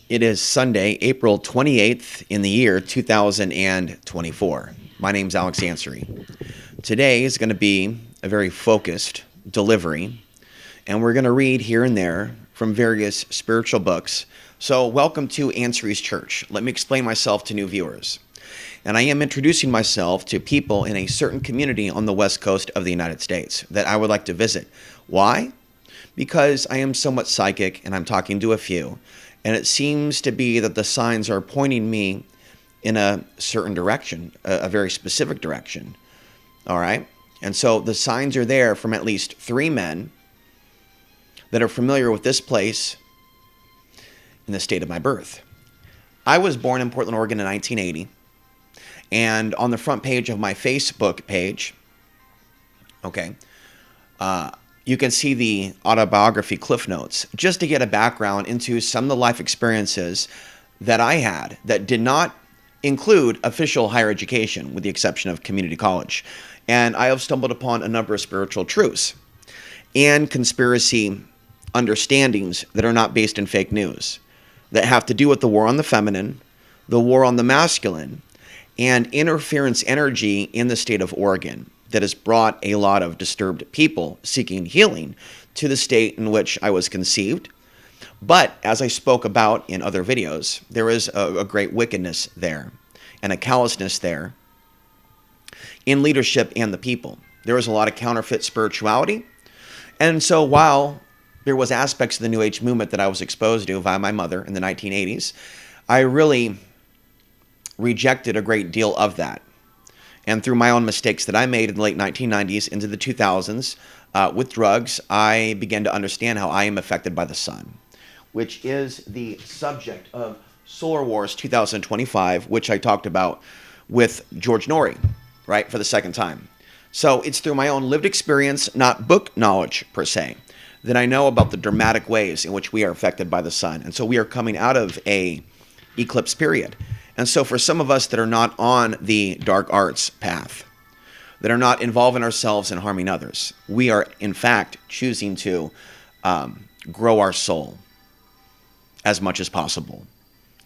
It is Sunday, April 28th in the year 2024. My name's Alex Ansary. Today is going to be a very focused delivery, and we're going to read here and there from various spiritual books. So welcome to ANSARY'S Church. Let me explain myself to new viewers. And I am introducing myself to people in a certain community on the west coast of the United States that I would like to visit. Why? Because I am somewhat psychic and I'm talking to a few. And it seems to be that the signs are pointing me in a certain direction, a very specific direction. All right? And so the signs are there from at least 3 men that are familiar with this place in the state of my birth. I was born in Portland, Oregon in 1980. And on the front page of my Facebook page, you can see the autobiography Cliff Notes, just to get a background into some of the life experiences that I had that did not include official higher education, with the exception of community college. And I have stumbled upon a number of spiritual truths and conspiracy understandings that are not based in fake news, that have to do with the war on the feminine, the war on the masculine, and interference energy in the state of Oregon that has brought a lot of disturbed people seeking healing to the state in which I was conceived. But as I spoke about in other videos, there is a great wickedness there and a callousness there in leadership and the people. There is a lot of counterfeit spirituality. And so while there was aspects of the New Age movement that I was exposed to via my mother in the 1980s, I really rejected a great deal of that. And through my own mistakes that I made in the late 1990s into the 2000s with drugs, I began to understand how I am affected by the sun, which is the subject of Solar Wars 2025, which I talked about with George Norrie, right, for the second time. So it's through my own lived experience, not book knowledge per se, that I know about the dramatic ways in which we are affected by the sun. And so we are coming out of a eclipse period. And so for some of us that are not on the dark arts path, that are not involving ourselves in harming others, we are in fact choosing to grow our soul as much as possible.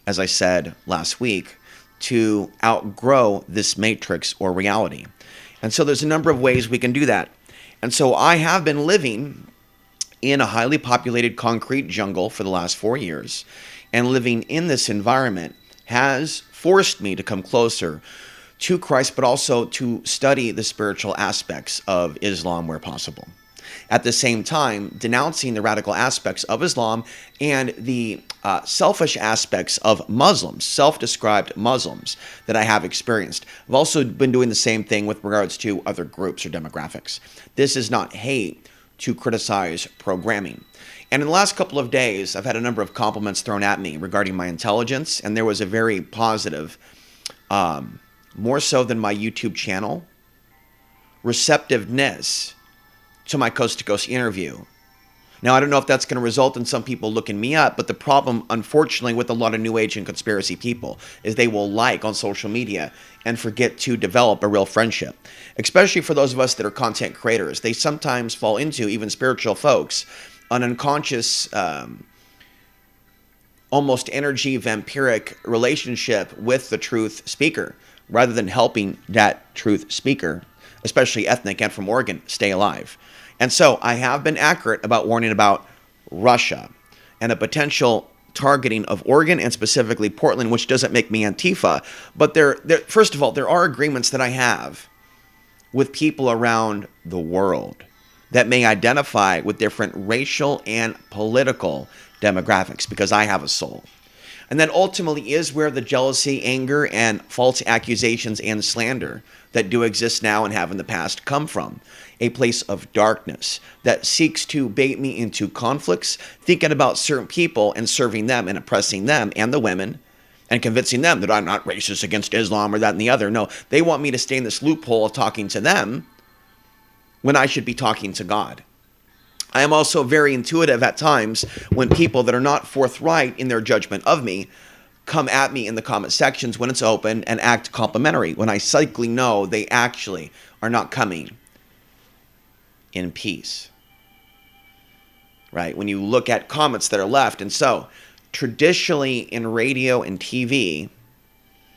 As I said last week, to outgrow this matrix or reality. And so there's a number of ways we can do that. And so I have been living in a highly populated concrete jungle for the last 4 years, and living in this environment has forced me to come closer to Christ, but also to study the spiritual aspects of Islam where possible. At the same time, denouncing the radical aspects of Islam and the selfish aspects of Muslims, self-described Muslims that I have experienced. I've also been doing the same thing with regards to other groups or demographics. This is not hate to criticize programming. And in the last couple of days, I've had a number of compliments thrown at me regarding my intelligence, and there was a very positive, more so than my YouTube channel, receptiveness to my coast-to-coast interview. Now, I don't know if that's going to result in some people looking me up, but the problem, unfortunately, with a lot of New Age and conspiracy people is they will like on social media and forget to develop a real friendship, especially for those of us that are content creators. They sometimes fall into, even spiritual folks, an unconscious, almost energy vampiric relationship with the truth speaker, rather than helping that truth speaker, especially ethnic and from Oregon, stay alive. And so I have been accurate about warning about Russia and a potential targeting of Oregon and specifically Portland, which doesn't make me Antifa. But first of all, there are agreements that I have with people around the world that may identify with different racial and political demographics, because I have a soul. And that ultimately is where the jealousy, anger, and false accusations and slander that do exist now and have in the past come from. A place of darkness that seeks to bait me into conflicts, thinking about certain people and serving them and oppressing them and the women, and convincing them that I'm not racist against Islam or that and the other. No, they want me to stay in this loophole of talking to them when I should be talking to God. I am also very intuitive at times when people that are not forthright in their judgment of me come at me in the comment sections when it's open and act complimentary, when I psychically know they actually are not coming in peace. Right? When you look at comments that are left. And so Traditionally, in radio and TV,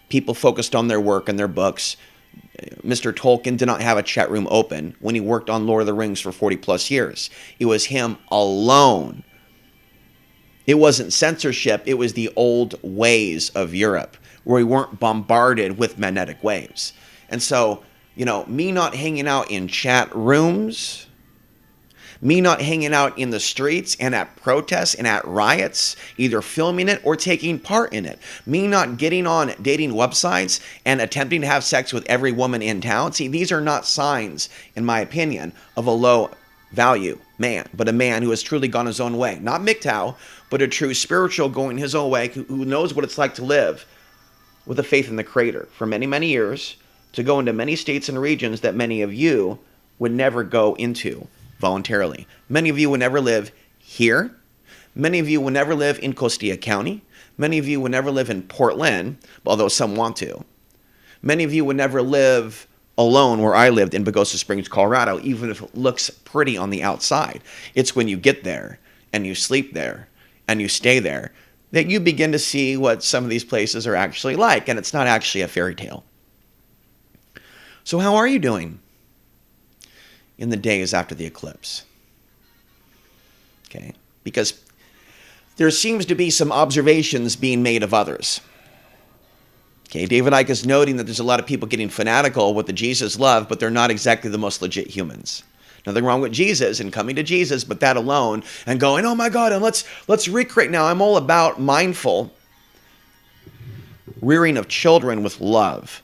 people focused on their work and their books. Mr. Tolkien did not have a chat room open when he worked on Lord of the Rings for 40 plus years. It was him alone. It wasn't censorship. It was the old ways of Europe where we weren't bombarded with magnetic waves. And so, me not hanging out in chat rooms, me not hanging out in the streets and at protests and at riots, either filming it or taking part in it. Me not getting on dating websites and attempting to have sex with every woman in town. See, these are not signs, in my opinion, of a low value man, but a man who has truly gone his own way. Not MGTOW, but a true spiritual going his own way, who knows what it's like to live with a faith in the Creator for many, many years, to go into many states and regions that many of you would never go into voluntarily. Many of you would never live here. Many of you would never live in Costilla County. Many of you would never live in Portland, although some want to. Many of you would never live alone where I lived in Pagosa Springs, Colorado, even if it looks pretty on the outside. It's when you get there and you sleep there and you stay there that you begin to see what some of these places are actually like, and it's not actually a fairy tale. So how are you doing in the days after the eclipse? Okay, because there seems to be some observations being made of others. Okay, David Icke is noting that there's a lot of people getting fanatical with the Jesus love, but they're not exactly the most legit humans. Nothing wrong with Jesus and coming to Jesus, but that alone and going, oh my God, and let's recreate. Now, I'm all about mindful rearing of children with love,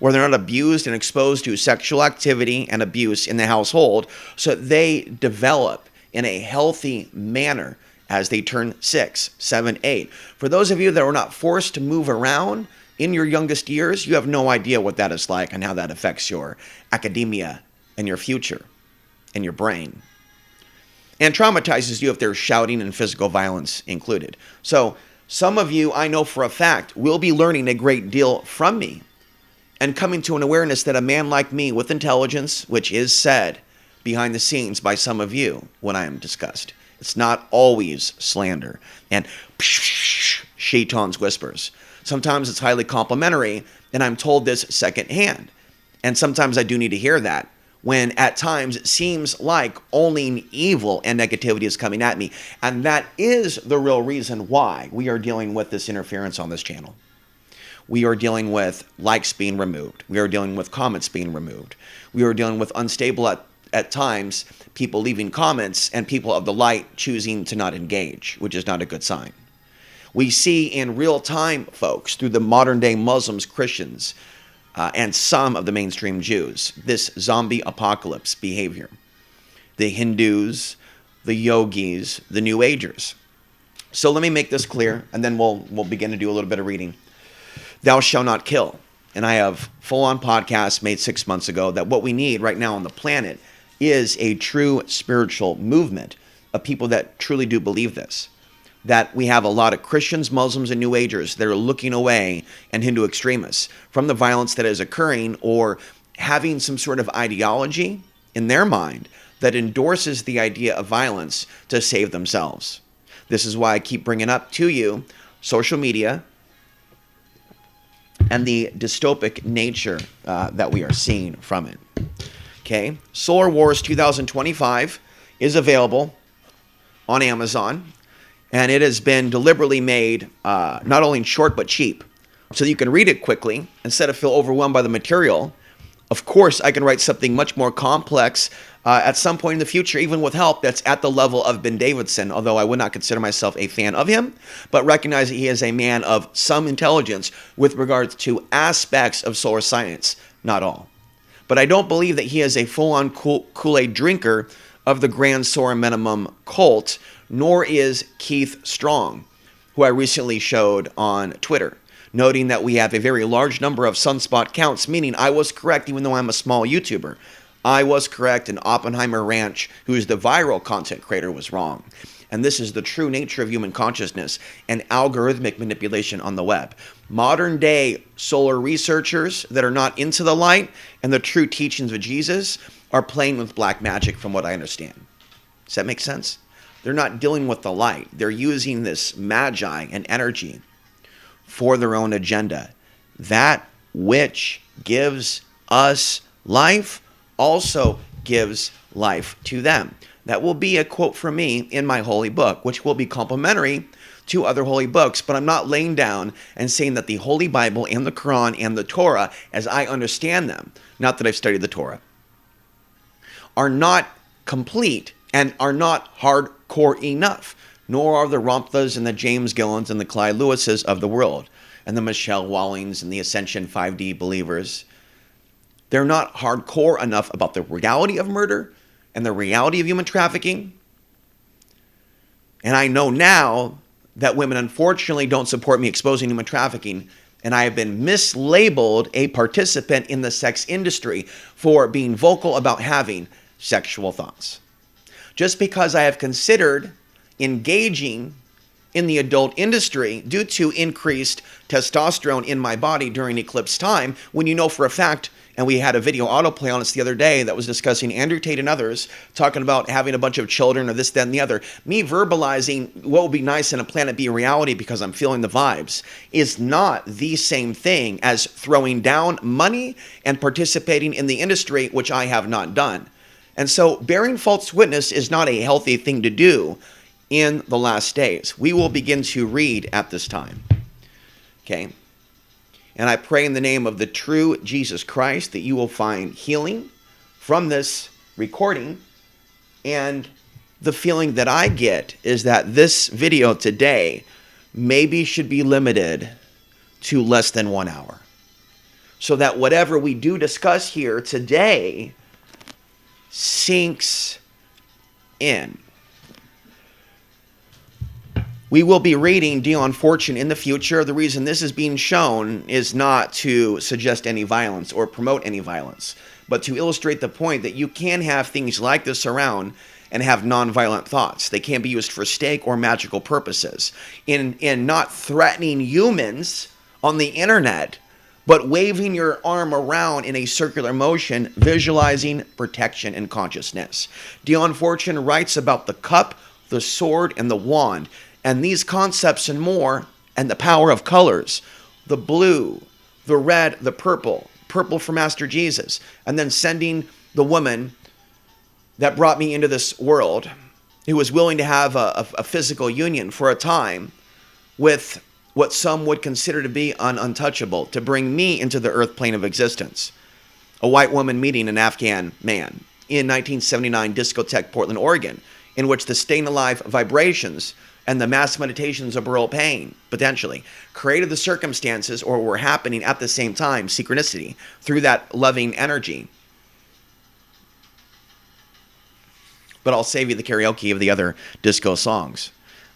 where they're not abused and exposed to sexual activity and abuse in the household, so that they develop in a healthy manner as they turn 6, 7, 8. For those of you that are not forced to move around in your youngest years, you have no idea what that is like and how that affects your academia and your future and your brain. And traumatizes you if there's shouting and physical violence included. So some of you, I know for a fact, will be learning a great deal from me and coming to an awareness that a man like me with intelligence, which is said behind the scenes by some of you when I am discussed, it's not always slander and shaitan's whispers. Sometimes it's highly complimentary, and I'm told this secondhand. And sometimes I do need to hear that, when at times it seems like only evil and negativity is coming at me. And that is the real reason why we are dealing with this interference on this channel. We are dealing with likes being removed. We are dealing with comments being removed. We are dealing with unstable at times people leaving comments and people of the light choosing to not engage, which is not a good sign. We see in real time, folks, through the modern day Muslims, Christians, and some of the mainstream Jews, this zombie apocalypse behavior. The Hindus, the yogis, the New Agers. So let me make this clear, and then we'll begin to do a little bit of reading. Thou shalt not kill. And I have full-on podcasts made 6 months ago that what we need right now on the planet is a true spiritual movement of people that truly do believe this. That we have a lot of Christians, Muslims, and New Agers that are looking away, and Hindu extremists, from the violence that is occurring, or having some sort of ideology in their mind that endorses the idea of violence to save themselves. This is why I keep bringing up to you social media and the dystopic nature that we are seeing from it. Okay, Solar Wars 2025 is available on Amazon. And it has been deliberately made not only short but cheap, so that you can read it quickly instead of feel overwhelmed by the material. Of course, I can write something much more complex at some point in the future, even with help that's at the level of Ben Davidson, although I would not consider myself a fan of him, but recognize that he is a man of some intelligence with regards to aspects of solar science, not all. But I don't believe that he is a full-on Kool-Aid drinker of the Grand Solar Minimum cult, nor is Keith Strong, who I recently showed on Twitter, noting that we have a very large number of sunspot counts, meaning I was correct even though I'm a small YouTuber. I was correct, and Oppenheimer Ranch, who is the viral content creator, was wrong. And this is the true nature of human consciousness and algorithmic manipulation on the web. Modern day solar researchers that are not into the light and the true teachings of Jesus are playing with black magic, from what I understand. Does that make sense? They're not dealing with the light. They're using this magi and energy for their own agenda. That which gives us life also gives life to them. That will be a quote from me in my holy book, which will be complementary to other holy books, but I'm not laying down and saying that the Holy Bible and the Quran and the Torah, as I understand them, not that I've studied the Torah, are not complete and are not hardcore enough, nor are the Ramthas and the James Gillens and the Clyde Lewises of the world, and the Michelle Wallings and the Ascension 5D believers. They're not hardcore enough about the reality of murder and the reality of human trafficking. And I know now that women unfortunately don't support me exposing human trafficking, and I have been mislabeled a participant in the sex industry for being vocal about having sexual thoughts. Just because I have considered engaging in the adult industry due to increased testosterone in my body during eclipse time, when you know for a fact, and we had a video autoplay on us the other day that was discussing Andrew Tate and others talking about having a bunch of children or this, that, and the other. Me verbalizing what would be nice in a Planet B reality because I'm feeling the vibes is not the same thing as throwing down money and participating in the industry, which I have not done. And so bearing false witness is not a healthy thing to do in the last days. We will begin to read at this time. Okay? And I pray in the name of the true Jesus Christ that you will find healing from this recording. And the feeling that I get is that this video today maybe should be limited to less than 1 hour. So that whatever we do discuss here today sinks in. We will be reading Dion Fortune in the future. The reason this is being shown is not to suggest any violence or promote any violence, but to illustrate the point that you can have things like this around and have nonviolent thoughts. They can be used for stake or magical purposes. In not threatening humans on the internet, but waving your arm around in a circular motion, visualizing protection and consciousness. Dion Fortune writes about the cup, the sword, and the wand. And these concepts and more, and the power of colors, the blue, the red, the purple for Master Jesus, and then sending the woman that brought me into this world, who was willing to have a physical union for a time with what some would consider to be an untouchable, to bring me into the earth plane of existence. A white woman meeting an Afghan man in 1979 discotheque, Portland, Oregon, in which the staying alive vibrations and the mass meditations of world pain, potentially, created the circumstances or were happening at the same time, synchronicity, through that loving energy. But I'll save you the karaoke of the other disco songs.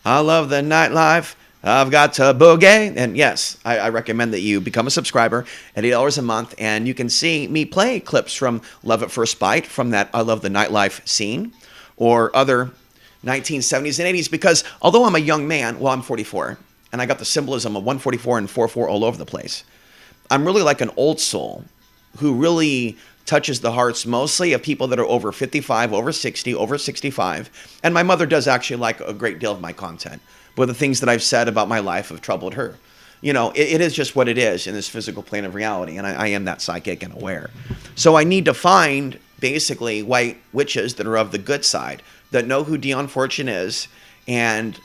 I love the nightlife, I've got to boogie. And yes, I recommend that you become a subscriber at $8 a month, and you can see me play clips from Love at First Bite, from that I Love the Nightlife scene, or other 1970s and 80s, because although I'm a young man, well, I'm 44, and I got the symbolism of 144 and 44 all over the place, I'm really like an old soul who really touches the hearts mostly of people that are over 55, over 60, over 65, and my mother does actually like a great deal of my content, but the things that I've said about my life have troubled her. You know, it is just what it is in this physical plane of reality, and I am that psychic and aware. So I need to find, basically, white witches that are of the good side, that know who Dion Fortune is and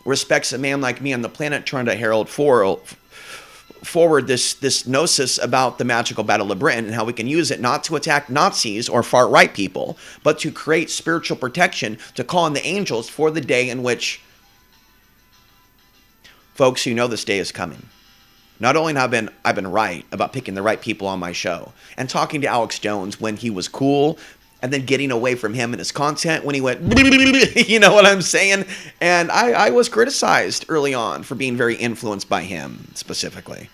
respects a man like me on the planet trying to herald forward this gnosis about the magical Battle of Britain and how we can use it not to attack Nazis or far-right people, but to create spiritual protection, to call in the angels for the day in which, folks, you know this day is coming. Not only have I've been right about picking the right people on my show and talking to Alex Jones when he was cool, and then getting away from him and his content when he went, you know what I'm saying? And I was criticized early on for being very influenced by him specifically.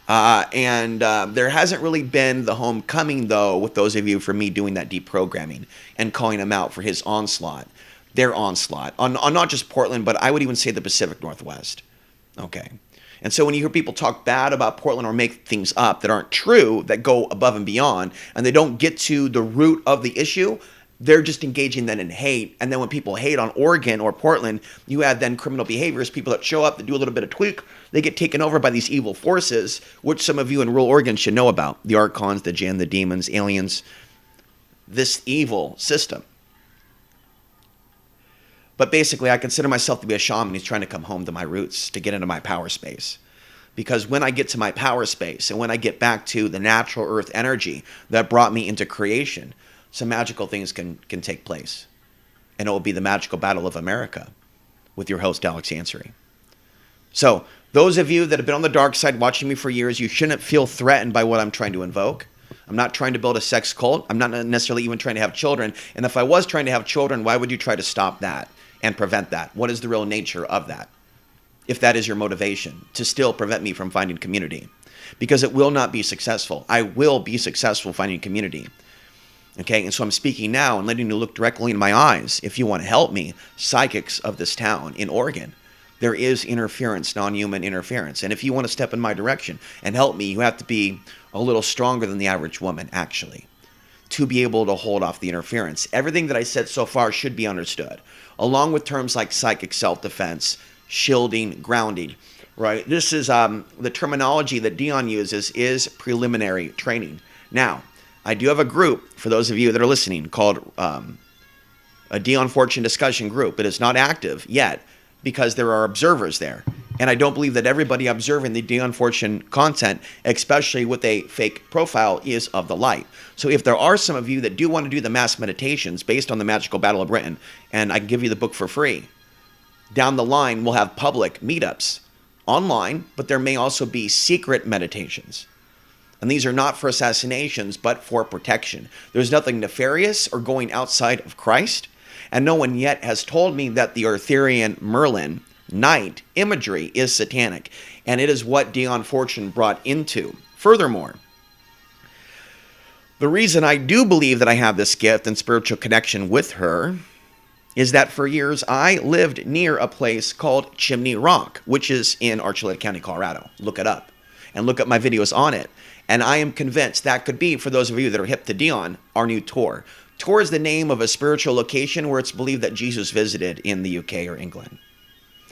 There hasn't really been the homecoming, though, with those of you, for me doing that deprogramming and calling him out for his onslaught, their onslaught, on not just Portland, but I would even say the Pacific Northwest. Okay. And so when you hear people talk bad about Portland or make things up that aren't true, that go above and beyond, and they don't get to the root of the issue, They're just engaging then in hate. And then when people hate on Oregon or Portland, you have then criminal behaviors, people that show up, that do a little bit of tweak, they get taken over by these evil forces, which some of you in rural Oregon should know about. The archons, the jinn, the demons, aliens, this evil system. But basically, I consider myself to be a shaman who's trying to come home to my roots, to get into my power space. Because when I get to my power space and when I get back to the natural earth energy that brought me into creation, some magical things can take place. And it will be the magical battle of America with your host, Alex Ansary. So, those of you that have been on the dark side watching me for years, you shouldn't feel threatened by what I'm trying to invoke. I'm not trying to build a sex cult. I'm not necessarily even trying to have children. And if I was trying to have children, why would you try to stop that and prevent that? What is the real nature of that? If that is your motivation, to still prevent me from finding community. Because it will not be successful. I will be successful finding community. Okay, and so I'm speaking now and letting you look directly in my eyes. If you want to help me, psychics of this town in Oregon, there is interference, non-human interference. And if you want to step in my direction and help me, you have to be a little stronger than the average woman, actually, to be able to hold off the interference. Everything that I said so far should be understood, along with terms like psychic self-defense, shielding, grounding, right? This is the terminology that Dion uses is preliminary training. Now, I do have a group, for those of you that are listening, called a Dion Fortune discussion group. It is not active yet because there are observers there. And I don't believe that everybody observing the Dion Fortune content, especially with a fake profile, is of the light. So if there are some of you that do want to do the mass meditations based on the Magical Battle of Britain, and I can give you the book for free, down the line we'll have public meetups online, but there may also be secret meditations. And these are not for assassinations, but for protection. There's nothing nefarious or going outside of Christ. And no one yet has told me that the Arthurian Merlin night imagery is satanic. And it is what Dion Fortune brought into. Furthermore, the reason I do believe that I have this gift and spiritual connection with her is that for years I lived near a place called Chimney Rock, which is in Archuleta County, Colorado. Look it up and look at my videos on it. And I am convinced that could be, for those of you that are hip to Dion, our new tour. Tour is the name of a spiritual location where it's believed that Jesus visited in the UK or England.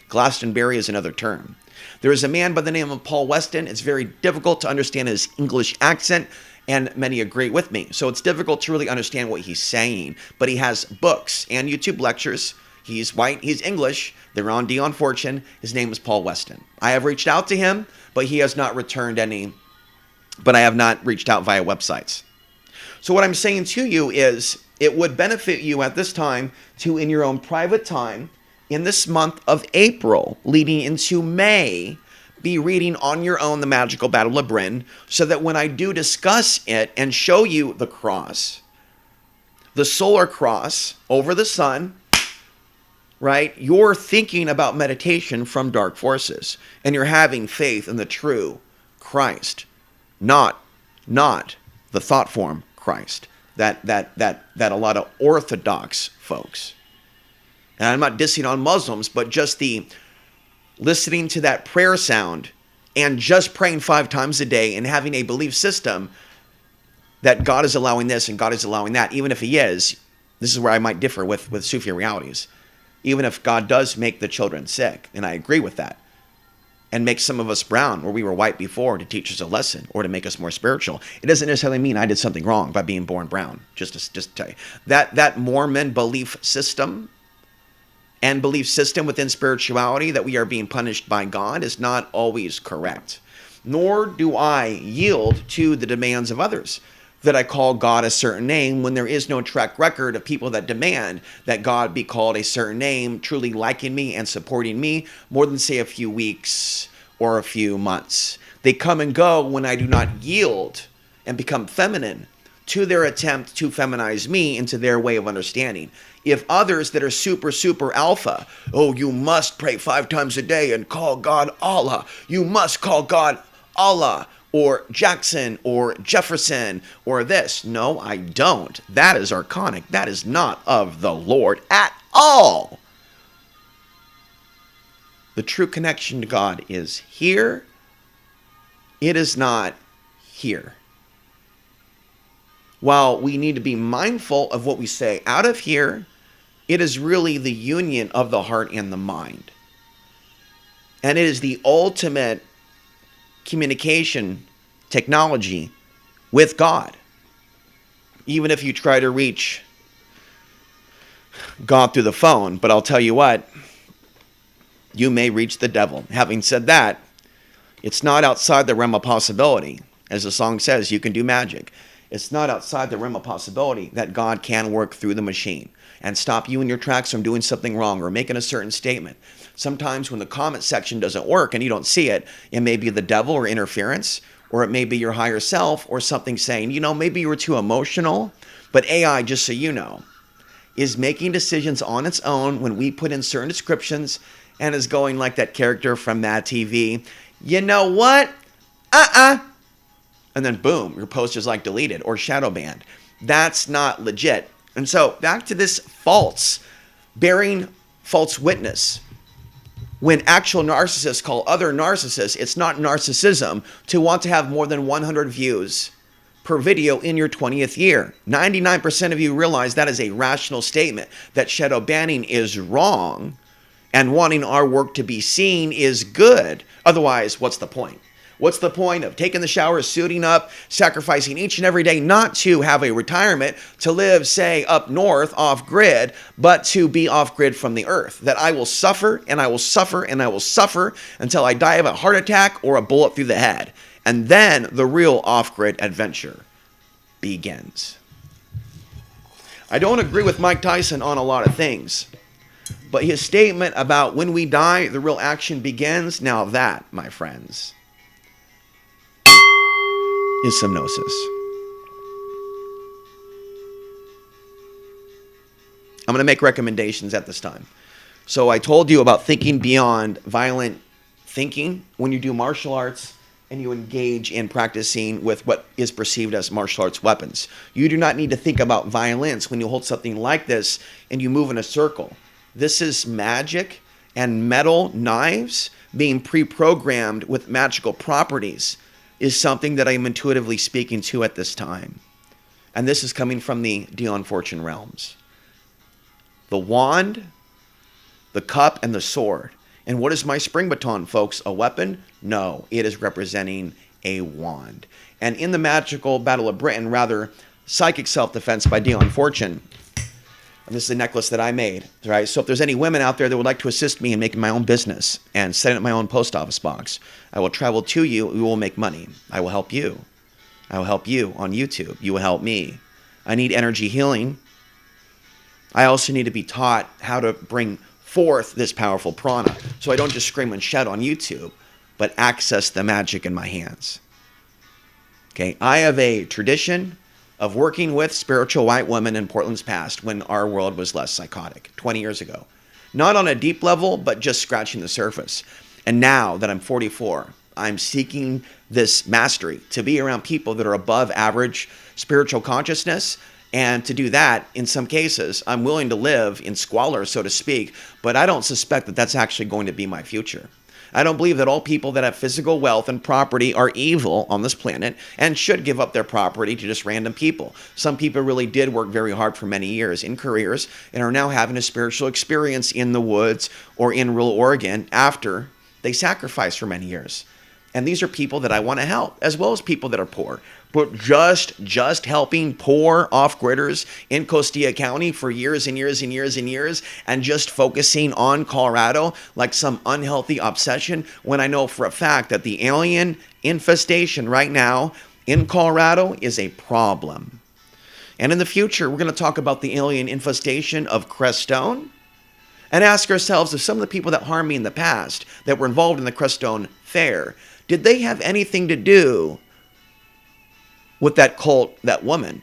Glastonbury is another term. There is a man by the name of Paul Weston. It's very difficult to understand his English accent, and many agree with me. So it's difficult to really understand what he's saying. But he has books and YouTube lectures. He's white, he's English. They're on Dion Fortune. His name is Paul Weston. I have reached out to him, but he has not returned any. But I have not reached out via websites. So what I'm saying to you is it would benefit you at this time to, in your own private time, in this month of April, leading into May, be reading on your own the Magical Battle of Britain, so that when I do discuss it and show you the cross, the solar cross over the sun, right, you're thinking about meditation from dark forces, and you're having faith in the true Christ. Not the thought form Christ that a lot of Orthodox folks. And I'm not dissing on Muslims, but just the listening to that prayer sound and just praying 5 times a day and having a belief system that God is allowing this and God is allowing that, even if he is, this is where I might differ with Sufi realities. Even if God does make the children sick, and I agree with that, and make some of us brown where we were white before to teach us a lesson or to make us more spiritual. It doesn't necessarily mean I did something wrong by being born brown. Just to tell you. That Mormon belief system and belief system within spirituality that we are being punished by God is not always correct. Nor do I yield to the demands of others that I call God a certain name when there is no track record of people that demand that God be called a certain name, truly liking me and supporting me more than, say, a few weeks or a few months. They come and go when I do not yield and become feminine to their attempt to feminize me into their way of understanding. If others that are super alpha, oh, you must pray 5 times a day and call God Allah. You must call God Allah. Or Jackson, or Jefferson, or this. No, I don't. That is archonic. That is not of the Lord at all. The true connection to God is here. It is not here. while we need to be mindful of what we say out of here, it is really the union of the heart and the mind. And it is the ultimate communication technology with God. Even if you try to reach God through the phone, but I'll tell you what, you may reach the devil. Having said that, it's not outside the realm of possibility. As the song says, you can do magic. It's not outside the realm of possibility that God can work through the machine and stop you in your tracks from doing something wrong or making a certain statement. Sometimes when the comment section doesn't work and you don't see it, it may be the devil or interference, or it may be your higher self or something saying, maybe you were too emotional. But AI, just so you know, is making decisions on its own when we put in certain descriptions and is going like that character from Mad TV. You know what? And then boom, your post is like deleted or shadow banned. That's not legit. And so back to this bearing false witness. When actual narcissists call other narcissists, it's not narcissism to want to have more than 100 views per video in your 20th year. 99% of you realize that is a rational statement, that shadow banning is wrong and wanting our work to be seen is good. Otherwise, what's the point? What's the point of taking the shower, suiting up, sacrificing each and every day not to have a retirement, to live, say, up north off grid, but to be off grid from the earth? That I will suffer and I will suffer and I will suffer until I die of a heart attack or a bullet through the head. And then the real off grid adventure begins. I don't agree with Mike Tyson on a lot of things, but his statement about when we die, the real action begins, now that, my friends, is hypnosis. I'm going to make recommendations at this time. So I told you about thinking beyond violent thinking when you do martial arts and you engage in practicing with what is perceived as martial arts weapons. You do not need to think about violence when you hold something like this and you move in a circle. This is magic and metal knives being pre-programmed with magical properties is something that I am intuitively speaking to at this time. And this is coming from the Dion Fortune realms. The wand, the cup, and the sword. And what is my spring baton, folks? A weapon? No, it is representing a wand. And in the magical Battle of Britain, rather, Psychic Self-Defense by Dion Fortune, and this is a necklace that I made, right? So if there's any women out there that would like to assist me in making my own business and setting up my own post office box, I will travel to you. We will make money. I will help you. I will help you on YouTube. You will help me. I need energy healing. I also need to be taught how to bring forth this powerful prana, so I don't just scream and shout on YouTube, but access the magic in my hands. Okay, I have a tradition of working with spiritual white women in Portland's past when our world was less psychotic, 20 years ago. Not on a deep level, but just scratching the surface. And now that I'm 44, I'm seeking this mastery to be around people that are above average spiritual consciousness. And to do that, in some cases, I'm willing to live in squalor, so to speak, but I don't suspect that that's actually going to be my future. I don't believe that all people that have physical wealth and property are evil on this planet and should give up their property to just random people. Some people really did work very hard for many years in careers and are now having a spiritual experience in the woods or in rural Oregon after they sacrificed for many years. And these are people that I want to help, as well as people that are poor. But just helping poor off-gridders in Costilla County for years and years and years and years, and just focusing on Colorado like some unhealthy obsession, when I know for a fact that the alien infestation right now in Colorado is a problem. And in the future, we're going to talk about the alien infestation of Crestone and ask ourselves if some of the people that harmed me in the past that were involved in the Crestone Fair, did they have anything to do with that cult, that woman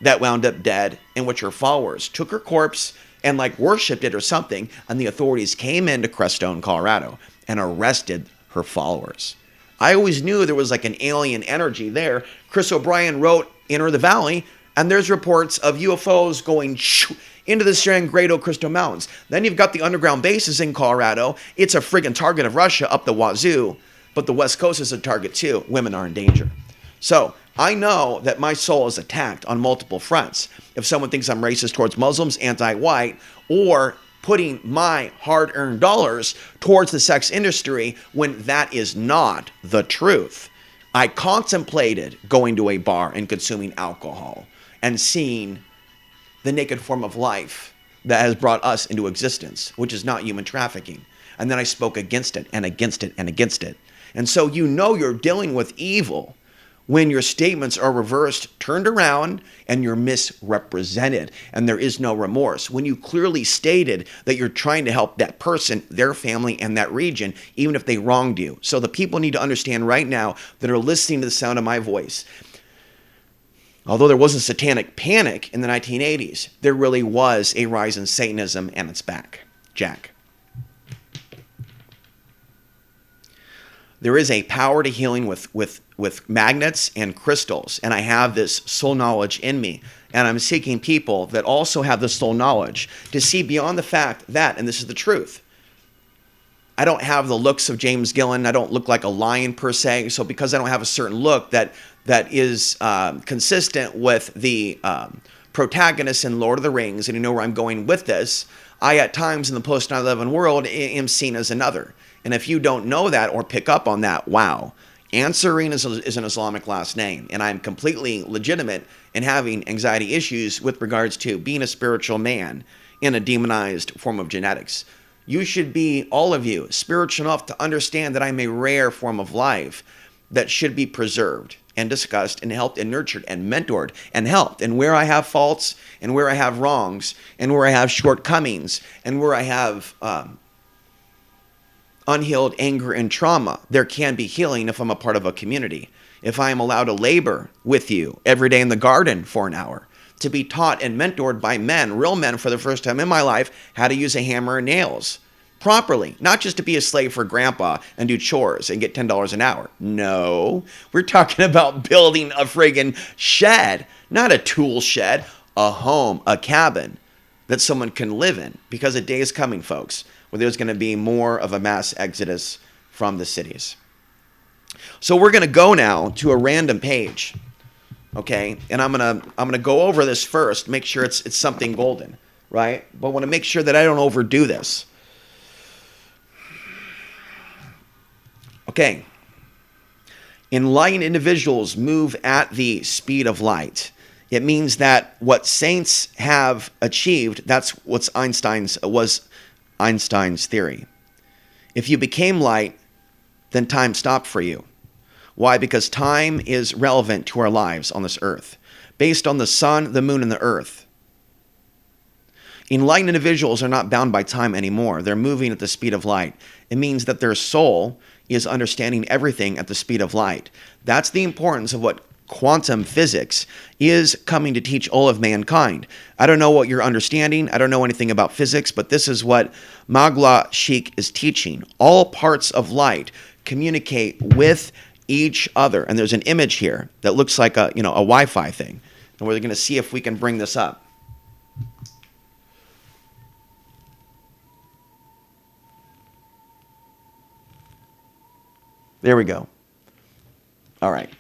that wound up dead, in which her followers took her corpse and worshipped it or something, and the authorities came into Crestone, Colorado, and arrested her followers. I always knew there was an alien energy there. Chris O'Brien wrote Enter the Valley, and there's reports of UFOs going into the Sangredo Cristo Mountains. Then you've got the underground bases in Colorado. It's a friggin' target of Russia up the wazoo, but the West Coast is a target too. Women are in danger. So I know that my soul is attacked on multiple fronts. If someone thinks I'm racist towards Muslims, anti-white, or putting my hard-earned dollars towards the sex industry when that is not the truth. I contemplated going to a bar and consuming alcohol and seeing the naked form of life that has brought us into existence, which is not human trafficking. And then I spoke against it and against it and against it. And so you know you're dealing with evil when your statements are reversed, turned around, and you're misrepresented, and there is no remorse. When you clearly stated that you're trying to help that person, their family, and that region, even if they wronged you. So the people need to understand right now that are listening to the sound of my voice, although there was a satanic panic in the 1980s, there really was a rise in Satanism, and it's back. Jack. There is a power to healing with magnets and crystals, and I have this soul knowledge in me, and I'm seeking people that also have this soul knowledge to see beyond the fact that, and this is the truth, I don't have the looks of James Gillen. I don't look like a lion per se, so because I don't have a certain look that is consistent with the protagonist in Lord of the Rings, and you know where I'm going with this, I at times in the post 9/11 world am seen as another. And if you don't know that or pick up on that, wow. Ansarine is an Islamic last name, and I'm completely legitimate in having anxiety issues with regards to being a spiritual man in a demonized form of genetics. You should be, all of you, spiritual enough to understand that I'm a rare form of life that should be preserved and discussed and helped and nurtured and mentored and helped. And where I have faults and where I have wrongs and where I have shortcomings and where I have unhealed anger and trauma, there can be healing if I'm a part of a community. If I am allowed to labor with you every day in the garden for an hour, to be taught and mentored by men, real men for the first time in my life, how to use a hammer and nails properly, not just to be a slave for grandpa and do chores and get $10 an hour. No, we're talking about building a friggin' shed, not a tool shed, a home, a cabin that someone can live in, because a day is coming, folks, where there's going to be more of a mass exodus from the cities. So we're going to go now to a random page, okay? And I'm gonna go over this first, make sure it's something golden, right? But I want to make sure that I don't overdo this. Okay. Enlightened individuals move at the speed of light. It means that what saints have achieved, that's what's Einstein's theory. If you became light, then time stopped for you. Why? Because time is relevant to our lives on this earth, based on the sun, the moon, and the earth. Enlightened individuals are not bound by time anymore. They're moving at the speed of light. It means that their soul is understanding everything at the speed of light. That's the importance of what quantum physics is coming to teach all of mankind. I don't know what you're understanding. I don't know anything about physics, but this is what Magla Sheikh is teaching. All parts of light communicate with each other. And there's an image here that looks like a Wi-Fi thing. And we're going to see if we can bring this up. There we go. All right.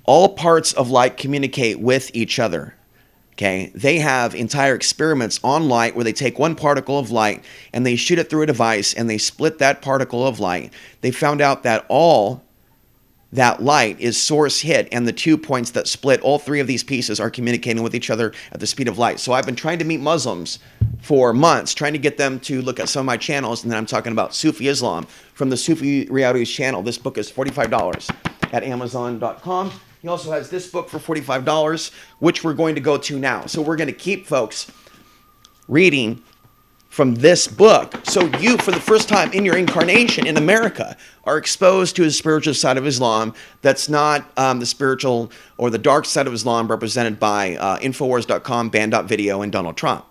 All parts of light communicate with each other. Okay? They have entire experiments on light where they take one particle of light and they shoot it through a device and they split that particle of light. They found out that all that light is source hit, and the 2 points that split, all three of these pieces are communicating with each other at the speed of light. So I've been trying to meet Muslims for months, trying to get them to look at some of my channels, and then I'm talking about Sufi Islam from the Sufi Realities channel. This book is $45 at Amazon.com. He also has this book for $45, which we're going to go to now. So we're going to keep, folks, reading from this book. So you, for the first time in your incarnation in America, are exposed to a spiritual side of Islam that's not the spiritual or the dark side of Islam represented by Infowars.com, Band.video, and Donald Trump.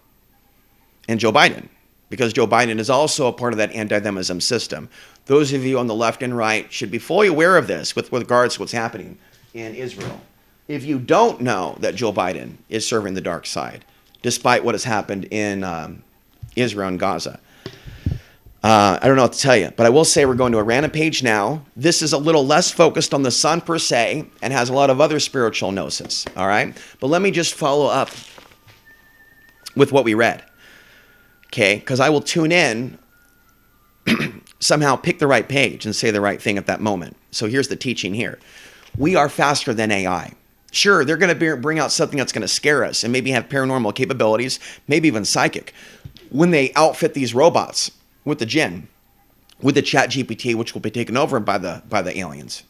And Joe Biden, because Joe Biden is also a part of that anti-Themism system. Those of you on the left and right should be fully aware of this with regards to what's happening in Israel. If you don't know that Joe Biden is serving the dark side, despite what has happened in Israel and Gaza. I don't know what to tell you, but I will say we're going to a random page now. This is a little less focused on the sun per se and has a lot of other spiritual gnosis, all right? But let me just follow up with what we read, okay? Because I will tune in, somehow pick the right page and say the right thing at that moment. So here's the teaching here. We are faster than AI. Sure, they're going to bring out something that's going to scare us and maybe have paranormal capabilities, maybe even psychic. When they outfit these robots with the jinn, with the chat GPT, which will be taken over by the aliens,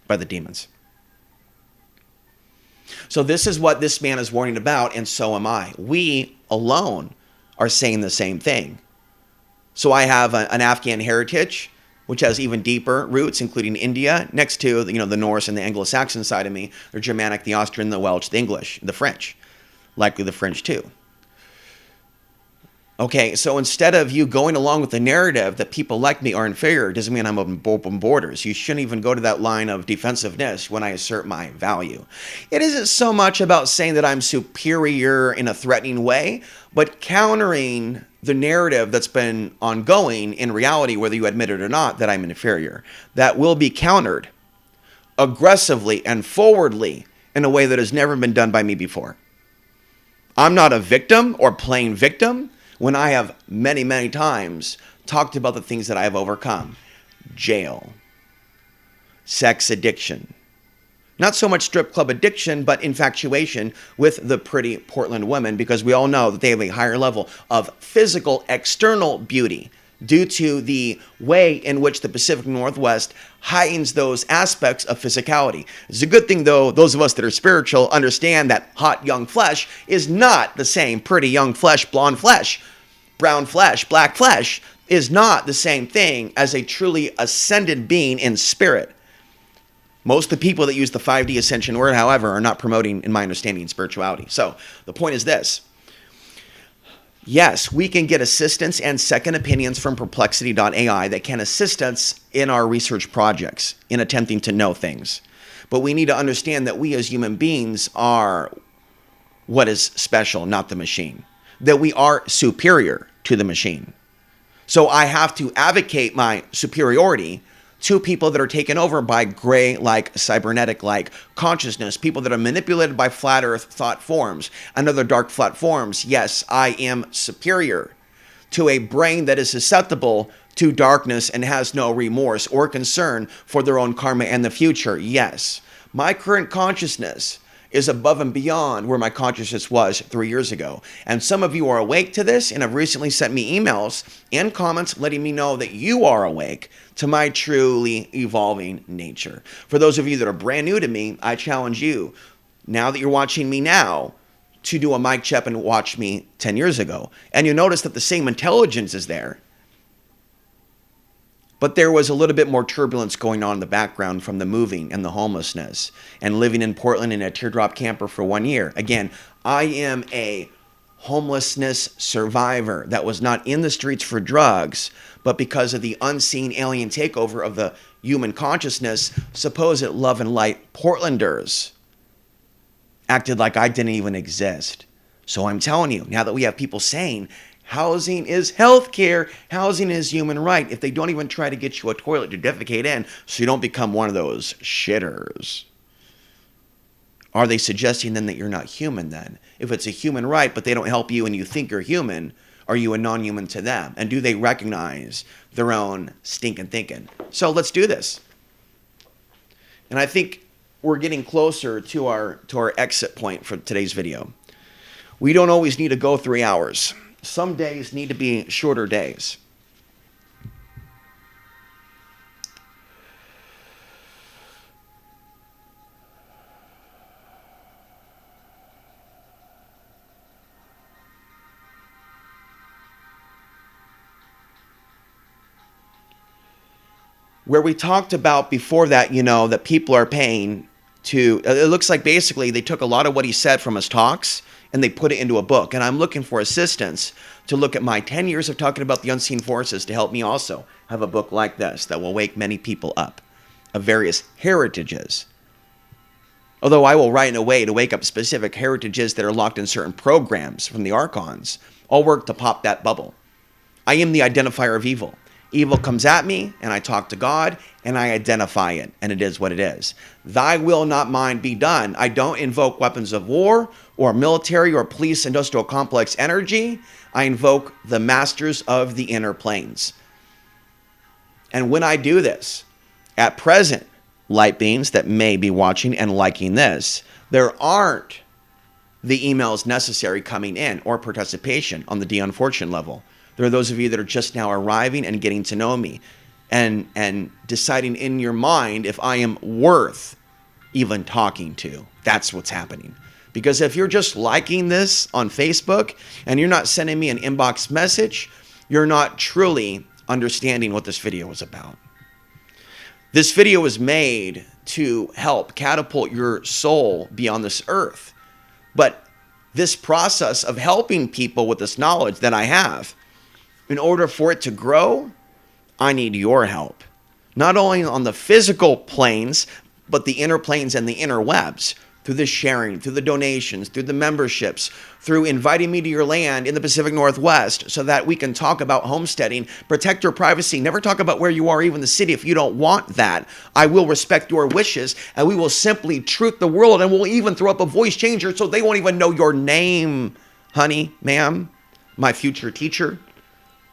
by the demons. So this is what this man is warning about, and so am I. We alone are saying the same thing. So I have an Afghan heritage, which has even deeper roots, including India, next to the Norse and the Anglo-Saxon side of me, the Germanic, the Austrian, the Welsh, the English, the French, likely the French too. Okay, so instead of you going along with the narrative that people like me are inferior, doesn't mean I'm open borders. You shouldn't even go to that line of defensiveness when I assert my value. It isn't so much about saying that I'm superior in a threatening way, but countering the narrative that's been ongoing in reality, whether you admit it or not, that I'm inferior. That will be countered aggressively and forwardly in a way that has never been done by me before. I'm not a victim or playing victim when I have many, many times talked about the things that I have overcome. Jail, sex addiction, not so much strip club addiction, but infatuation with the pretty Portland women, because we all know that they have a higher level of physical external beauty due to the way in which the Pacific Northwest heightens those aspects of physicality. It's a good thing, though, those of us that are spiritual understand that hot young flesh is not the same pretty young flesh, blonde flesh, brown flesh, black flesh is not the same thing as a truly ascended being in spirit. Most of the people that use the 5D ascension word, however, are not promoting, in my understanding, spirituality. So the point is this. Yes, we can get assistance and second opinions from perplexity.ai that can assist us in our research projects in attempting to know things. But we need to understand that we as human beings are what is special, not the machine. That we are superior to the machine. So I have to advocate my superiority to people that are taken over by gray-like, cybernetic-like consciousness, people that are manipulated by flat earth thought forms and other dark flat forms. Yes, I am superior to a brain that is susceptible to darkness and has no remorse or concern for their own karma and the future. Yes, my current consciousness is above and beyond where my consciousness was 3 years ago. And some of you are awake to this and have recently sent me emails and comments letting me know that you are awake to my truly evolving nature. For those of you that are brand new to me, I challenge you, now that you're watching me now, to do a mic check and watch me 10 years ago. And you'll notice that the same intelligence is there. But there was a little bit more turbulence going on in the background from the moving and the homelessness and living in Portland in a teardrop camper for 1 year. Again, I am a homelessness survivor that was not in the streets for drugs, but because of the unseen alien takeover of the human consciousness, supposed love and light Portlanders acted like I didn't even exist. So I'm telling you, now that we have people saying, housing is healthcare. Housing is human right. If they don't even try to get you a toilet to defecate in so you don't become one of those shitters, are they suggesting then that you're not human then? If it's a human right, but they don't help you and you think you're human, are you a non-human to them? And do they recognize their own stinking thinking? So let's do this. And I think we're getting closer to our exit point for today's video. We don't always need to go 3 hours. Some days need to be shorter days. Where we talked about before that, that people are paying to, it looks like basically they took a lot of what he said from his talks and they put it into a book. And I'm looking for assistance to look at my 10 years of talking about the unseen forces to help me also have a book like this that will wake many people up of various heritages. Although I will write in a way to wake up specific heritages that are locked in certain programs from the archons. I'll work to pop that bubble. I am the identifier of evil. Evil comes at me, and I talk to God, and I identify it, and it is what it is. Thy will, not mine, be done. I don't invoke weapons of war or military or police industrial complex energy. I invoke the masters of the inner planes. And when I do this, at present, light beings that may be watching and liking this, there aren't the emails necessary coming in or participation on the Dion Fortune level. There are those of you that are just now arriving and getting to know me and deciding in your mind if I am worth even talking to. That's what's happening. Because if you're just liking this on Facebook and you're not sending me an inbox message, you're not truly understanding what this video is about. This video was made to help catapult your soul beyond this earth. But this process of helping people with this knowledge that I have, in order for it to grow, I need your help. Not only on the physical planes, but the inner planes and the interwebs, through the sharing, through the donations, through the memberships, through inviting me to your land in the Pacific Northwest so that we can talk about homesteading, protect your privacy, never talk about where you are, even the city, if you don't want that. I will respect your wishes, and we will simply truth the world, and we'll even throw up a voice changer so they won't even know your name, honey, ma'am, my future teacher.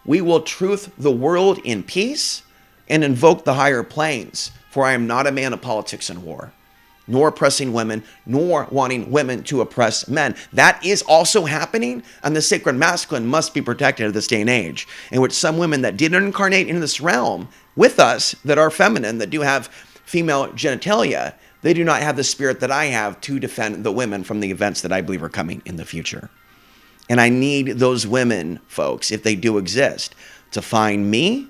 We will truth the world in peace and invoke the higher planes, for I am not a man of politics and war, nor oppressing women, nor wanting women to oppress men. That is also happening, and the sacred masculine must be protected at this day and age, in which some women that did incarnate in this realm with us, that are feminine, that do have female genitalia, they do not have the spirit that I have to defend the women from the events that I believe are coming in the future. And I need those women, folks, if they do exist, to find me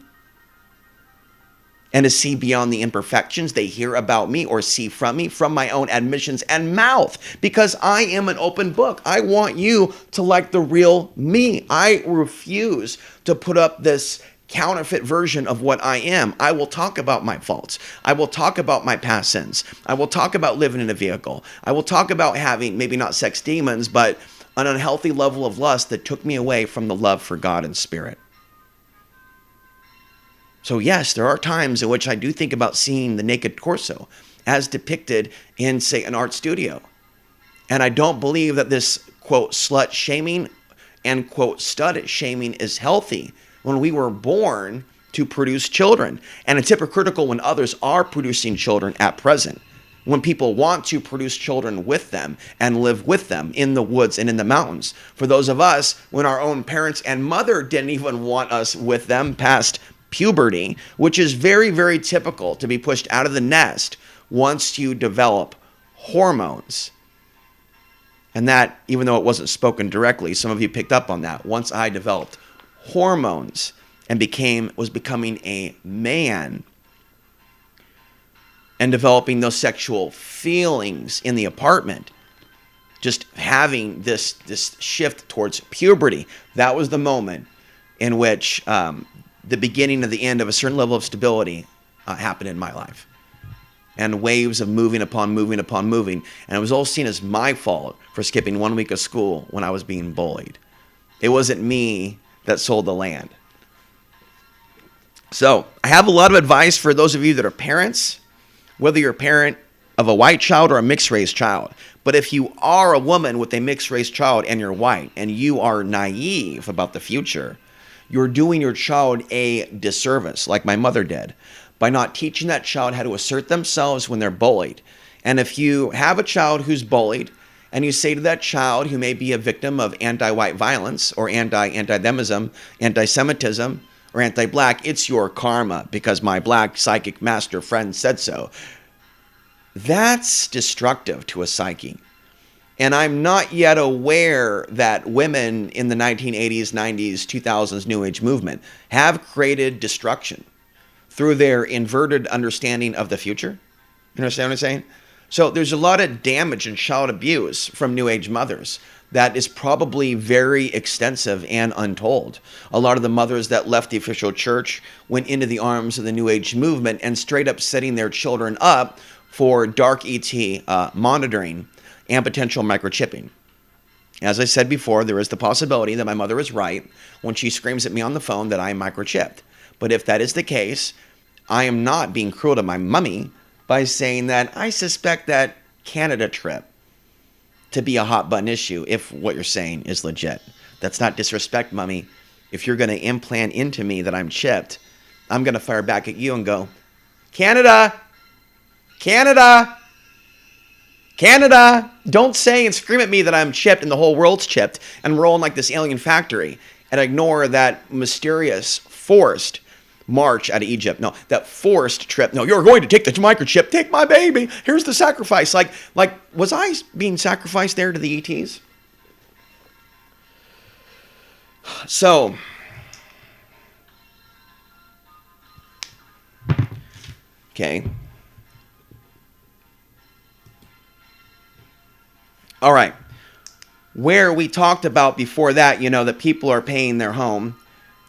and to see beyond the imperfections they hear about me or see from me, from my own admissions and mouth, because I am an open book. I want you to like the real me. I refuse to put up this counterfeit version of what I am. I will talk about my faults. I will talk about my past sins. I will talk about living in a vehicle. I will talk about having maybe not sex demons, but an unhealthy level of lust that took me away from the love for God and spirit. So yes, there are times in which I do think about seeing the naked torso as depicted in, say, an art studio. And I don't believe that this, quote, slut shaming and, quote, stud shaming is healthy when we were born to produce children. And it's hypocritical when others are producing children at present, when people want to produce children with them and live with them in the woods and in the mountains. For those of us, when our own parents and mother didn't even want us with them past puberty, which is very, very typical to be pushed out of the nest once you develop hormones. And that, even though it wasn't spoken directly, some of you picked up on that. Once I developed hormones and was becoming a man and developing those sexual feelings in the apartment, just having this shift towards puberty, that was the moment in which the beginning of the end of a certain level of stability happened in my life. And waves of moving upon moving upon moving. And it was all seen as my fault for skipping 1 week of school when I was being bullied. It wasn't me that sold the land. So I have a lot of advice for those of you that are parents, whether you're a parent of a white child or a mixed race child. But if you are a woman with a mixed race child and you're white and you are naive about the future, you're doing your child a disservice, like my mother did, by not teaching that child how to assert themselves when they're bullied. And if you have a child who's bullied, and you say to that child who may be a victim of anti-white violence or anti-themism, anti-Semitism, or anti-black, it's your karma because my black psychic master friend said so. That's destructive to a psyche. And I'm not yet aware that women in the 1980s, 90s, 2000s New Age movement have created destruction through their inverted understanding of the future. You understand what I'm saying? So there's a lot of damage and child abuse from New Age mothers that is probably very extensive and untold. A lot of the mothers that left the official church went into the arms of the New Age movement and straight up setting their children up for dark ET monitoring and potential microchipping. As I said before, there is the possibility that my mother is right when she screams at me on the phone that I am microchipped. But if that is the case, I am not being cruel to my mummy by saying that I suspect that Canada trip to be a hot button issue if what you're saying is legit. That's not disrespect, mummy. If you're going to implant into me that I'm chipped, I'm going to fire back at you and go, Canada, Canada, Canada. Don't say and scream at me that I'm chipped and the whole world's chipped and we're all in like this alien factory and ignore that mysterious forced march out of Egypt. No, that forced trip. No, you're going to take the microchip. Take my baby. Here's the sacrifice. Like, was I being sacrificed there to the ETs? So, okay. All right. Where we talked about before that, that people are paying their home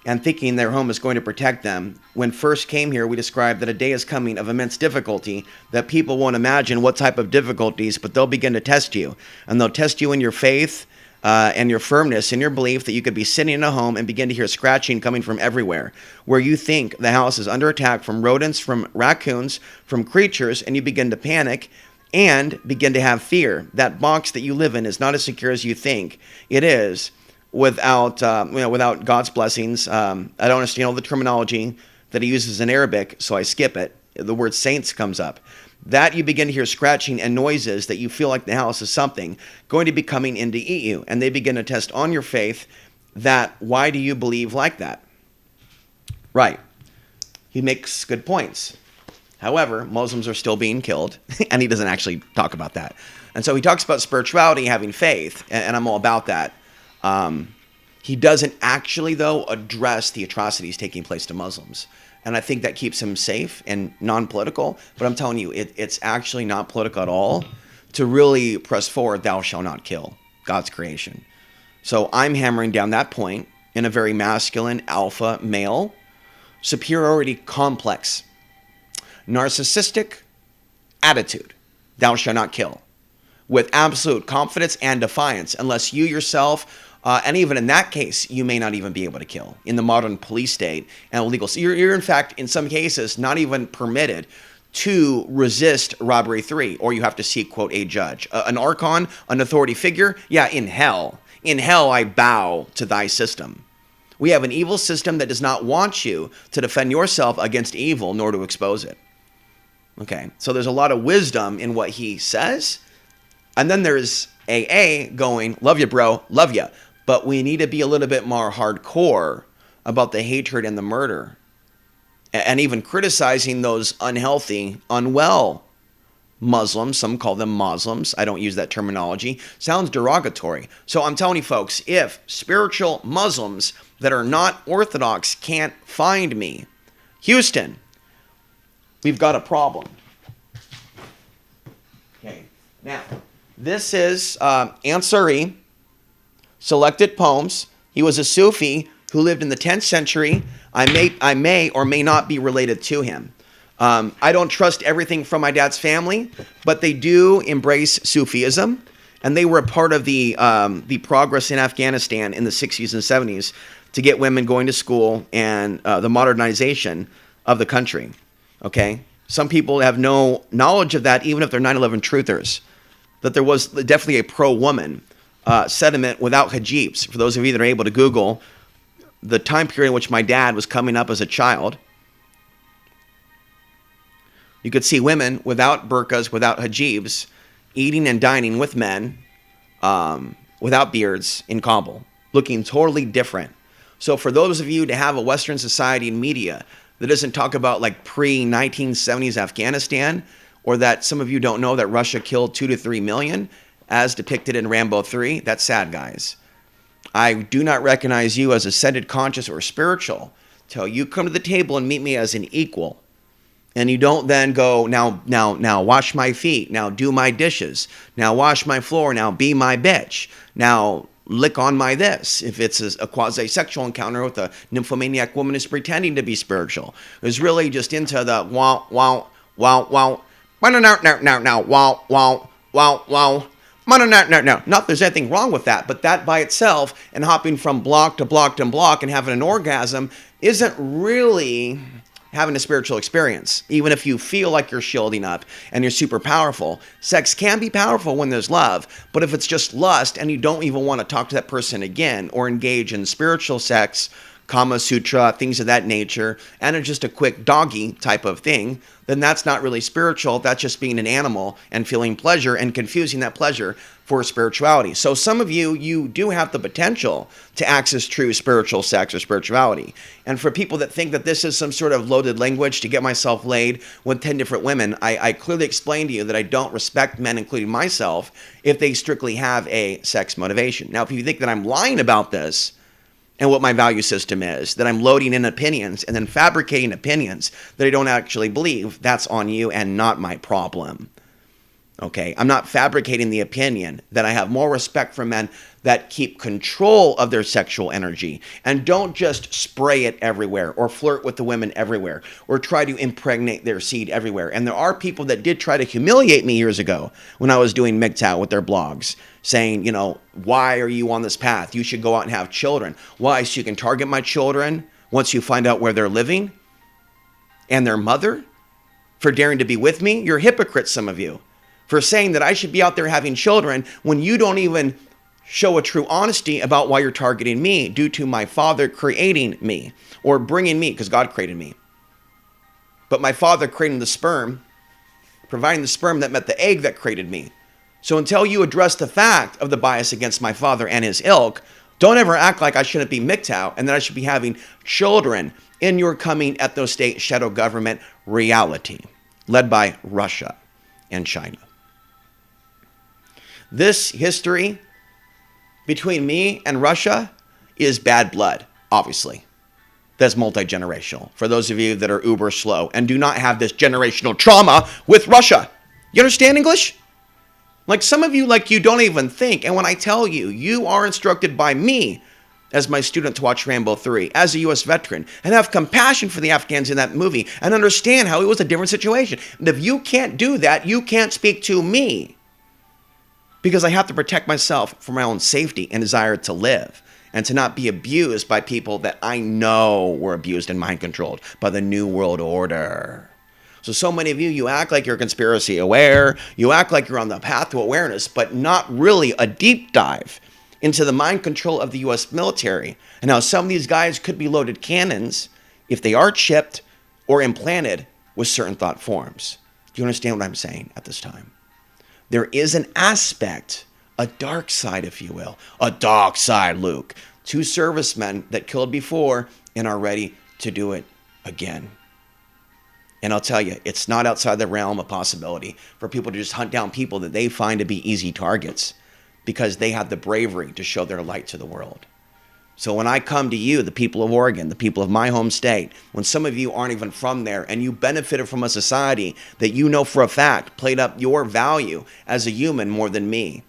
and thinking their home is going to protect them. When first came here, we described that a day is coming of immense difficulty, that people won't imagine what type of difficulties, but they'll begin to test you. And they'll test you in your faith and your firmness and your belief that you could be sitting in a home and begin to hear scratching coming from everywhere, where you think the house is under attack from rodents, from raccoons, from creatures, and you begin to panic and begin to have fear. That box that you live in is not as secure as you think it is. Without God's blessings. I don't understand all the terminology that he uses in Arabic, so I skip it. The word saints comes up. That you begin to hear scratching and noises that you feel like the house is something going to be coming in to eat you. And they begin to test on your faith that why do you believe like that? Right. He makes good points. However, Muslims are still being killed, and he doesn't actually talk about that. And so he talks about spirituality, having faith, and I'm all about that. He doesn't actually, though, address the atrocities taking place to Muslims. And I think that keeps him safe and non-political. But I'm telling you, it's actually not political at all to really press forward, thou shalt not kill, God's creation. So I'm hammering down that point in a very masculine, alpha, male, superiority complex, narcissistic attitude, thou shalt not kill, with absolute confidence and defiance, unless you yourself... and even in that case, you may not even be able to kill in the modern police state and legal. So you're in fact, in some cases, not even permitted to resist robbery 3, or you have to seek, quote, a judge. An archon, an authority figure, yeah, in hell. In hell, I bow to thy system. We have an evil system that does not want you to defend yourself against evil, nor to expose it. Okay, so there's a lot of wisdom in what he says. And then there's AA going, love you, bro, love you. But we need to be a little bit more hardcore about the hatred and the murder. And even criticizing those unhealthy, unwell Muslims. Some call them Muslims. I don't use that terminology. Sounds derogatory. So I'm telling you folks, if spiritual Muslims that are not Orthodox can't find me, Houston, we've got a problem. Okay, now, this is ANSARY'S Selected Poems. He was a Sufi who lived in the 10th century. I may or may not be related to him. I don't trust everything from my dad's family, but they do embrace Sufism, and they were a part of the progress in Afghanistan in the 60s and 70s to get women going to school and the modernization of the country. Okay, some people have no knowledge of that, even if they're 9/11 truthers. That there was definitely a pro-woman sentiment without hijabs. For those of you that are able to Google the time period in which my dad was coming up as a child, you could see women without burqas, without hijabs, eating and dining with men without beards in Kabul, looking totally different. So for those of you to have a Western society and media that doesn't talk about like pre-1970s Afghanistan, or that some of you don't know that Russia killed 2 to 3 million, as depicted in Rambo 3, that's sad, guys. I do not recognize you as ascended conscious or spiritual till you come to the table and meet me as an equal. And you don't then go, now wash my feet, now do my dishes, now wash my floor, now be my bitch, now lick on my this. If it's a quasi-sexual encounter with a nymphomaniac woman who's pretending to be spiritual, who's really just into the wow, wow, wow, wow, wow, wow, wow, wow, wow, No. Not that there's anything wrong with that, but that by itself and hopping from block to block to block and having an orgasm isn't really having a spiritual experience. Even if you feel like you're shielding up and you're super powerful, sex can be powerful when there's love. But if it's just lust and you don't even want to talk to that person again or engage in spiritual sex, Kama Sutra, things of that nature, and it's just a quick doggy type of thing, then that's not really spiritual. That's just being an animal and feeling pleasure and confusing that pleasure for spirituality. So some of you do have the potential to access true spiritual sex or spirituality. And for people that think that this is some sort of loaded language to get myself laid with 10 different women, I clearly explained to you that I don't respect men, including myself, if they strictly have a sex motivation. Now, if you think that I'm lying about this, and what my value system is, that I'm loading in opinions and then fabricating opinions that I don't actually believe, that's on you and not my problem. Okay, I'm not fabricating the opinion that I have more respect for men that keep control of their sexual energy and don't just spray it everywhere or flirt with the women everywhere or try to impregnate their seed everywhere. And there are people that did try to humiliate me years ago when I was doing MGTOW with their blogs, saying, why are you on this path? You should go out and have children. Why? So you can target my children once you find out where they're living and their mother for daring to be with me. You're hypocrites, some of you, for saying that I should be out there having children when you don't even show a true honesty about why you're targeting me due to my father creating me or bringing me, because God created me. But my father creating the sperm, providing the sperm that met the egg that created me. So until you address the fact of the bias against my father and his ilk, don't ever act like I shouldn't be MGTOW and that I should be having children in your coming ethno-state shadow government reality led by Russia and China. This history between me and Russia is bad blood, obviously. That's multi-generational. For those of you that are uber slow and do not have this generational trauma with Russia. You understand English? Like some of you, you don't even think. And when I tell you, you are instructed by me as my student to watch Rambo 3 as a U.S. veteran and have compassion for the Afghans in that movie and understand how it was a different situation. And if you can't do that, you can't speak to me. Because I have to protect myself for my own safety and desire to live and to not be abused by people that I know were abused and mind controlled by the New World Order. So many of you act like you're conspiracy aware, you act like you're on the path to awareness, but not really a deep dive into the mind control of the U.S. military and how some of these guys could be loaded cannons if they are chipped or implanted with certain thought forms. Do you understand what I'm saying at this time? There is an aspect, a dark side, if you will, a dark side, Luke, to servicemen that killed before and are ready to do it again. And I'll tell you, it's not outside the realm of possibility for people to just hunt down people that they find to be easy targets because they have the bravery to show their light to the world. So when I come to you, the people of Oregon, the people of my home state, when some of you aren't even from there and you benefited from a society that you know for a fact played up your value as a human more than me,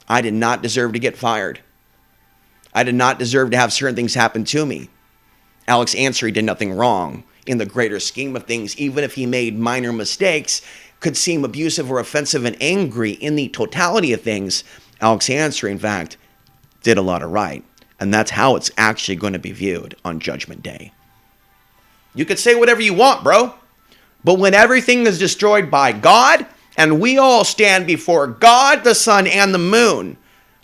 I did not deserve to get fired. I did not deserve to have certain things happen to me. Alex Ansary did nothing wrong in the greater scheme of things, even if he made minor mistakes, could seem abusive or offensive and angry in the totality of things. Alex Ansary, in fact, did a lot of right. And that's how it's actually going to be viewed on Judgment Day. You could say whatever you want, bro. But when everything is destroyed by God, and we all stand before God, the sun, and the moon,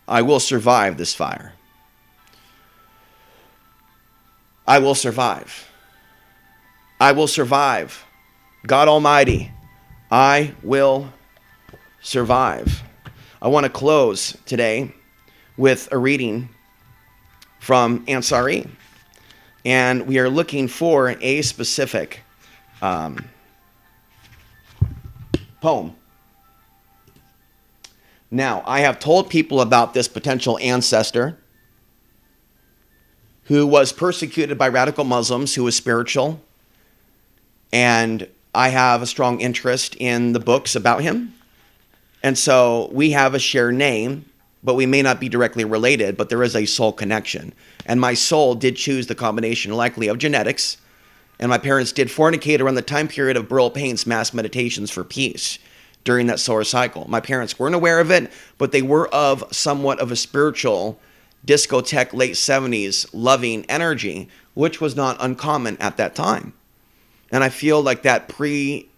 I will survive this fire. I will survive. I will survive. God Almighty, I will survive. I want to close today with a reading from ANSARY'S. And we are looking for a specific poem. Now, I have told people about this potential ancestor who was persecuted by radical Muslims, who was spiritual. And I have a strong interest in the books about him. And so we have a shared name, but we may not be directly related, but there is a soul connection. And my soul did choose the combination likely of genetics, and my parents did fornicate around the time period of Burl Payne's mass meditations for peace. during that solar cycle. My parents weren't aware of it, but they were of somewhat of a spiritual discotheque late 70s loving energy, which was not uncommon at that time. And I feel like that pre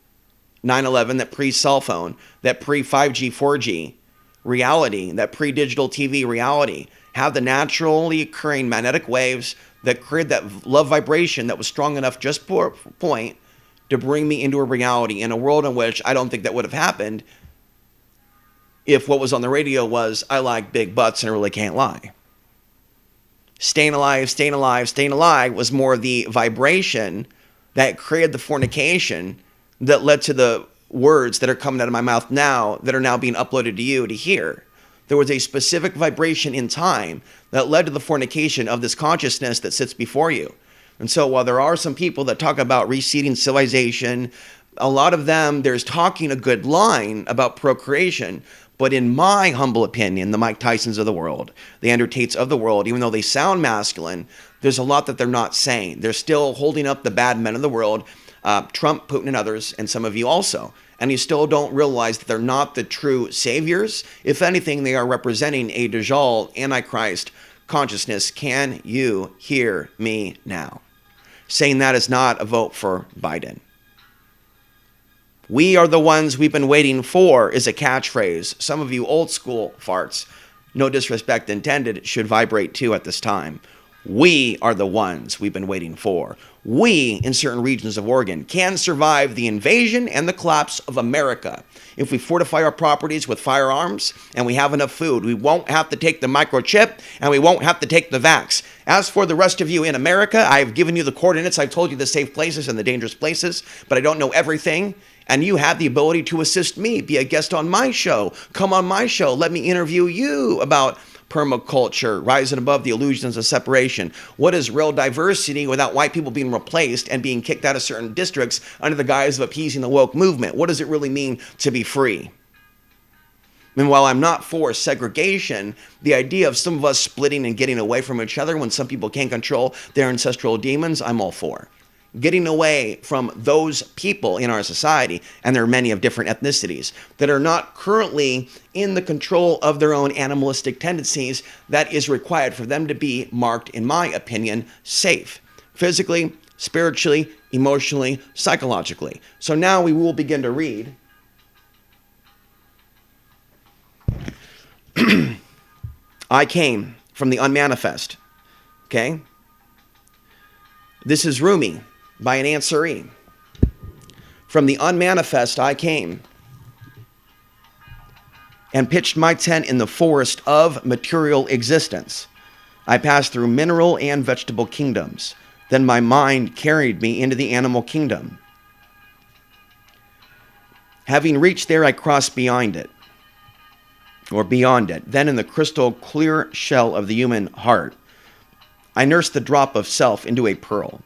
9/11, that pre cell phone, that pre 5G, 4G reality, that pre digital TV reality have the naturally occurring magnetic waves that create that love vibration that was strong enough just for a point to bring me into a reality in a world in which I don't think that would have happened if what was on the radio was, I like big butts and I really can't lie. Staying alive, staying alive, staying alive was more the vibration that created the fornication that led to the words that are coming out of my mouth now that are now being uploaded to you to hear. There was a specific vibration in time that led to the fornication of this consciousness that sits before you. And so while there are some people that talk about receding civilization, a lot of them, there's talking a good line about procreation. But in my humble opinion, the Mike Tysons of the world, the Andrew Tates of the world, even though they sound masculine, there's a lot that they're not saying. They're still holding up the bad men of the world, Trump, Putin, and others, and some of you also. And you still don't realize that they're not the true saviors. If anything, they are representing a Dajjal, Antichrist consciousness. Can you hear me now? Saying that is not a vote for Biden. We are the ones we've been waiting for is a catchphrase. Some of you old school farts, no disrespect intended, should vibrate too at this time. We are the ones we've been waiting for. We, in certain regions of Oregon, can survive the invasion and the collapse of America. If we fortify our properties with firearms and we have enough food, we won't have to take the microchip and we won't have to take the vax. As for the rest of you in America, I've given you the coordinates. I've told you the safe places and the dangerous places, but I don't know everything. And you have the ability to assist me, be a guest on my show. Come on my show. Let me interview you about permaculture, rising above the illusions of separation. What is real diversity without white people being replaced and being kicked out of certain districts under the guise of appeasing the woke movement? What does it really mean to be free? And while I'm not for segregation, the idea of some of us splitting and getting away from each other when some people can't control their ancestral demons, I'm all for. Getting away from those people in our society, and there are many of different ethnicities, that are not currently in the control of their own animalistic tendencies, that is required for them to be marked, in my opinion, safe. Physically, spiritually, emotionally, psychologically. So now we will begin to read. I came from the unmanifest. Okay? This is Rumi by an Ansary. From the unmanifest I came and pitched my tent in the forest of material existence. I passed through mineral and vegetable kingdoms. Then my mind carried me into the animal kingdom. Having reached there, I crossed beyond it. Then in the crystal clear shell of the human heart, I nursed the drop of self into a pearl.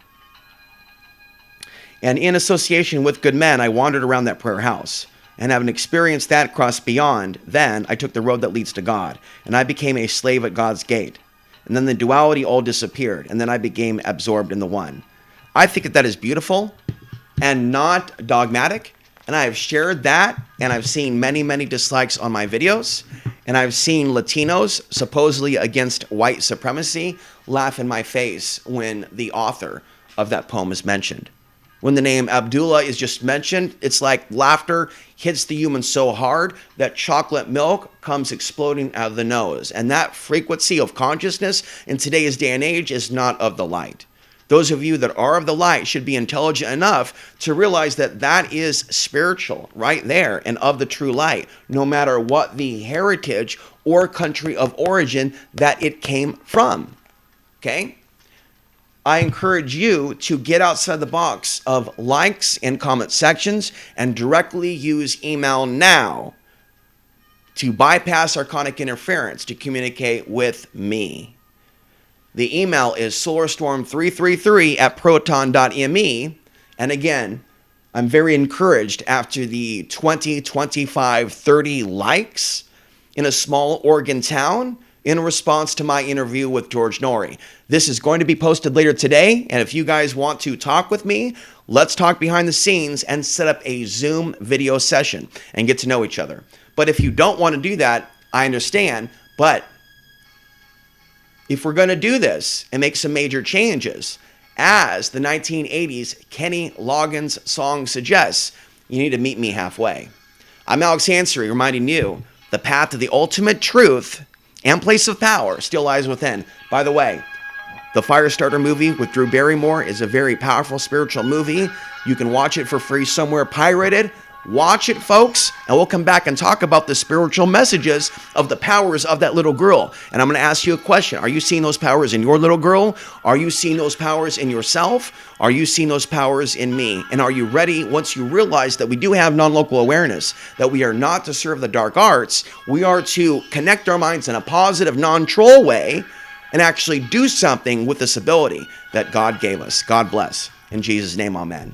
And in association with good men, I wandered around that prayer house. And having experienced that cross beyond, then I took the road that leads to God. And I became a slave at God's gate. And then the duality all disappeared. And then I became absorbed in the one. I think that that is beautiful and not dogmatic. And I have shared that. And I've seen many, many dislikes on my videos. And I've seen Latinos, supposedly against white supremacy, laugh in my face when the author of that poem is mentioned. When the name Abdullah is just mentioned, it's like laughter hits the human so hard that chocolate milk comes exploding out of the nose. And that frequency of consciousness in today's day and age is not of the light. Those of you that are of the light should be intelligent enough to realize that that is spiritual right there and of the true light, no matter what the heritage or country of origin that it came from. Okay? I encourage you to get outside the box of likes and comment sections and directly use email now to bypass archonic interference to communicate with me. The email is solarstorm333@proton.me. And again, I'm very encouraged after the 20, 25, 30 likes in a small Oregon town in response to my interview with George Norrie. This is going to be posted later today, and if you guys want to talk with me, let's talk behind the scenes and set up a Zoom video session and get to know each other. But if you don't want to do that, I understand, but if we're going to do this and make some major changes, as the 1980s Kenny Loggins song suggests, you need to meet me halfway. I'm Alex Ansary, reminding you, the path to the ultimate truth and place of power still lies within. By the way, the Firestarter movie with Drew Barrymore is a very powerful spiritual movie. You can watch it for free somewhere pirated. Watch it, folks, and we'll come back and talk about the spiritual messages of the powers of that little girl. And I'm going to ask you a question. Are you seeing those powers in your little girl? Are you seeing those powers in yourself? Are you seeing those powers in me? And are you ready, once you realize that we do have non-local awareness, that we are not to serve the dark arts, we are to connect our minds in a positive, non-troll way and actually do something with this ability that God gave us. God bless. In Jesus' name, amen.